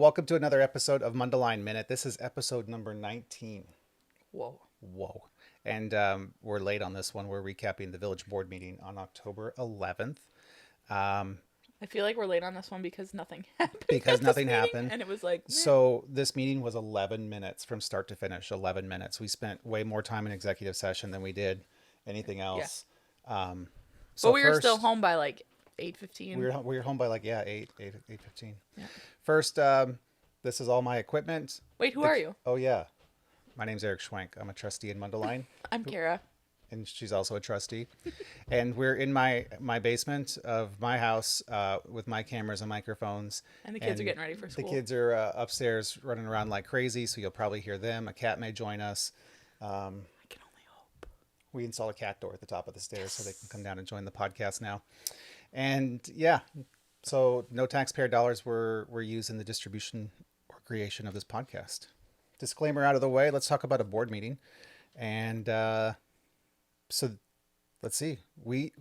Welcome to another episode of Mundelein Minute. This is episode number 19. Whoa. Whoa. And we're late on this one. We're recapping the village board meeting on October 11th. I feel like we're late on this one because nothing happened. Because nothing happened. And it was like, meh. So this meeting was 11 minutes from start to finish. 11 minutes. We spent way more time in executive session than we did anything else. Yeah. So but we were still home by like 8:15. We were home by like 8:15. Yeah. First, this is all my equipment. Wait, who are you? Oh yeah, my name's Eric Schwenk. I'm a trustee in Mundelein. I'm Kara. And she's also a trustee. And we're in my basement of my house with my cameras and microphones. And the kids are getting ready for school. The kids are upstairs running around like crazy, so you'll probably hear them. A cat may join us. I can only hope. We installed a cat door at the top of the stairs so they can come down and join the podcast now. And yeah, so no taxpayer dollars were used in the distribution or creation of this podcast. Disclaimer out of the way, let's talk about a board meeting. And so let's see. We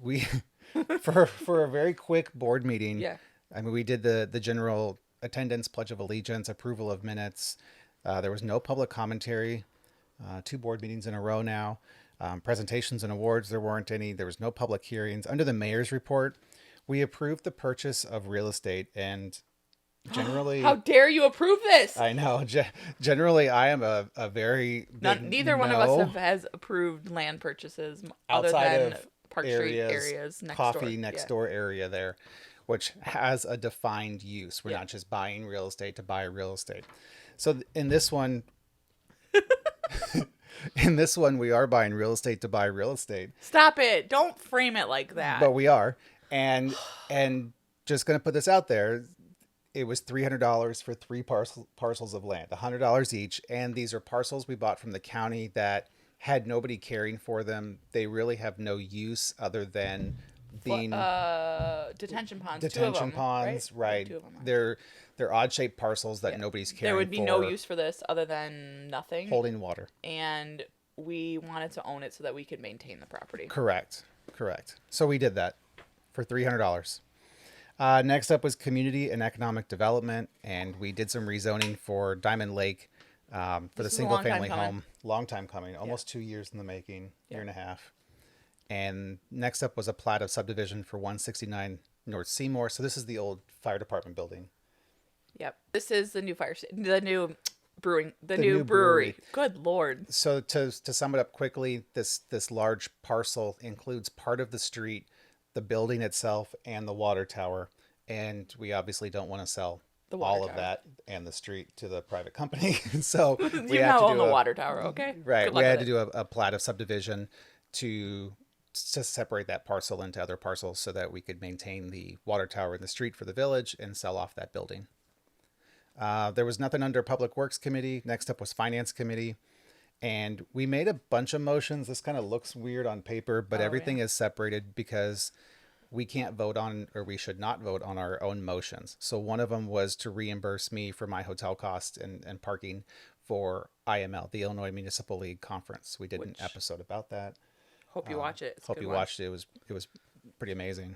for a very quick board meeting. Yeah. I mean, we did the general attendance, pledge of allegiance, approval of minutes. There was no public commentary. 2 board meetings in a row now. Presentations and awards, there weren't any. There was no public hearings. Under the mayor's report, we approved the purchase of real estate, and generally... How dare you approve this? I know. Generally, I am a very big Neither one of us has approved land purchases other outside than of Park Street areas next door. Coffee next door area there, which has a defined use. We're not just buying real estate to buy real estate. So in this one... In this one, we are buying real estate to buy real estate. Stop it. Don't frame it like that. But we are. And just going to put this out there. It was $300 for 3 parcels of land, $100 each. And these are parcels we bought from the county that had nobody caring for them. They really have no use other than being... detention ponds. Detention ponds, right. 2 of them are. They're odd-shaped parcels that nobody's caring for. There would be no use for this other than nothing. Holding water. And we wanted to own it so that we could maintain the property. Correct. So we did that for $300. Next up was community and economic development, and we did some rezoning for Diamond Lake for the single-family home. Long time coming, almost 2 years in the making, year and a half. And next up was a plat of subdivision for 169 North Seymour. So this is the old fire department building. Yep. This is the new the new brewery. Good Lord. So to sum it up quickly, this large parcel includes part of the street, the building itself, and the water tower. And we obviously don't want to sell all of that and the street to the private company. So we have to own the water tower, okay? Right. We had to do a plat of subdivision to separate that parcel into other parcels so that we could maintain the water tower in the street for the village and sell off that building. There was nothing under Public Works Committee. Next up was Finance Committee. And we made a bunch of motions. This kind of looks weird on paper, but everything is separated because we can't vote on, or we should not vote on our own motions. So one of them was to reimburse me for my hotel costs and parking for IML, the Illinois Municipal League Conference. We did an episode about that. Hope you watch it. Hope you watched it. It was pretty amazing.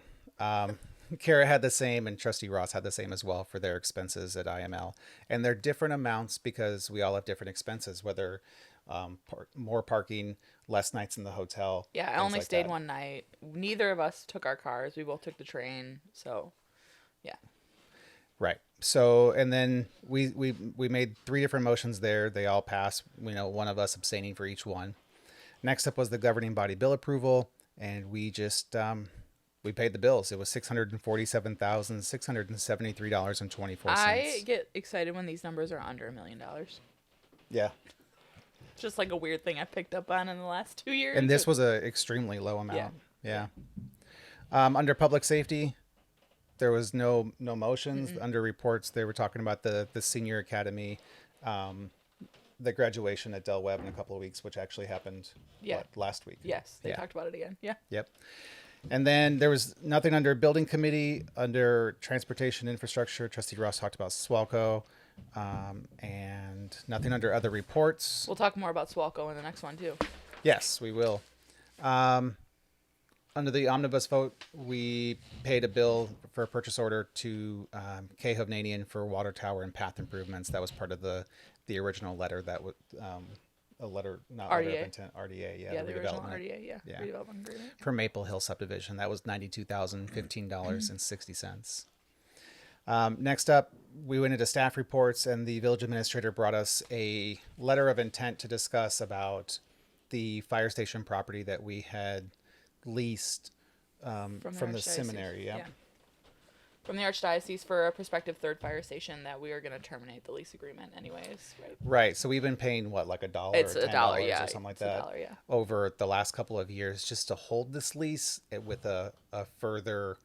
Kara had the same, and Trustee Ross had the same as well for their expenses at IML. And they're different amounts because we all have different expenses, whether more parking, less nights in the hotel. Yeah, I only stayed one night. Neither of us took our cars. We both took the train. So, yeah. Right. So, and then we made 3 different motions there. They all passed, one of us abstaining for each one. Next up was the governing body bill approval, and we just... we paid the bills. It was $647,673.24. I get excited when these numbers are under $1 million. Yeah. It's just like a weird thing I picked up on in the last 2 years. And this was an extremely low amount. Yeah. Under public safety, there was no motions. Mm-hmm. Under reports, they were talking about the senior academy, the graduation at Del Webb in a couple of weeks, which actually happened last week. Yes, they talked about it again. Yeah. Yep. And then there was nothing under building committee. Under transportation infrastructure, Trustee Ross talked about Swalco, and nothing under other reports. We'll talk more about Swalco in the next one too. Yes, we will. under the omnibus vote, we paid a bill for a purchase order to K. Hovnanian for water tower and path improvements. That was part of the original letter that was a letter, not letter of RDA. intent, RDA, yeah, Yeah, the the original redevelopment. RDA, yeah. Yeah. Redevelopment agreement. For Maple Hill subdivision. That was $92,015.60. Next up, we went into staff reports, and the village administrator brought us a letter of intent to discuss about the fire station property that we had leased from the Archdiocese. seminary. Yeah. From the Archdiocese for a prospective third fire station that we are going to terminate the lease agreement anyways, right? Right. So we've been paying what, like $1 It's or $10 $1, yeah. or something like It's that $1, yeah. over the last couple of years just to hold this lease with a further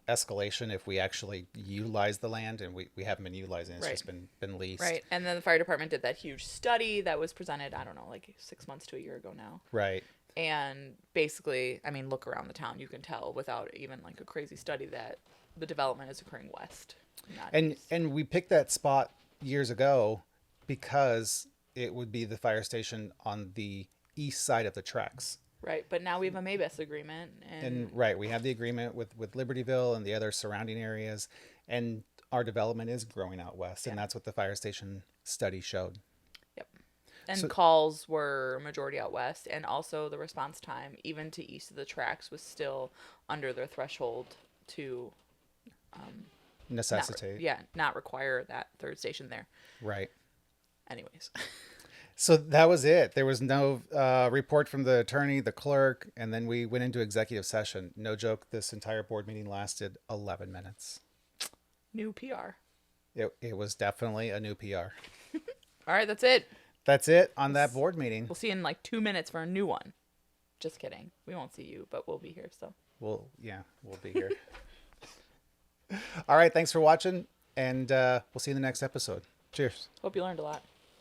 escalation if we actually utilize the land, and we haven't been utilizing it. It's Right. just been leased. Right. And then the fire department did that huge study that was presented, I don't know, like 6 months to a year ago now. Right. And basically, I mean, look around the town, you can tell without even like a crazy study that the development is occurring west, not east. And we picked that spot years ago because it would be the fire station on the east side of the tracks. Right, but now we have a Maybus agreement, And right, we have the agreement with Libertyville and the other surrounding areas, and our development is growing out west, and that's what the fire station study showed. Yep. And So- calls were majority out west, and also the response time, even to east of the tracks, was still under their threshold to Necessitate. not require that third station there. Right. Anyways, So that was it. There was no report from the attorney, the clerk, and then we went into executive session. No joke, this entire board meeting lasted 11 minutes. new PR. It was definitely a new PR. All right, that's it. That's it on that board meeting. We'll see you in like 2 minutes for a new one. Just kidding. We won't see you, but we'll be here still. We'll be here. All right, thanks for watching, and we'll see you in the next episode. Cheers. Hope you learned a lot.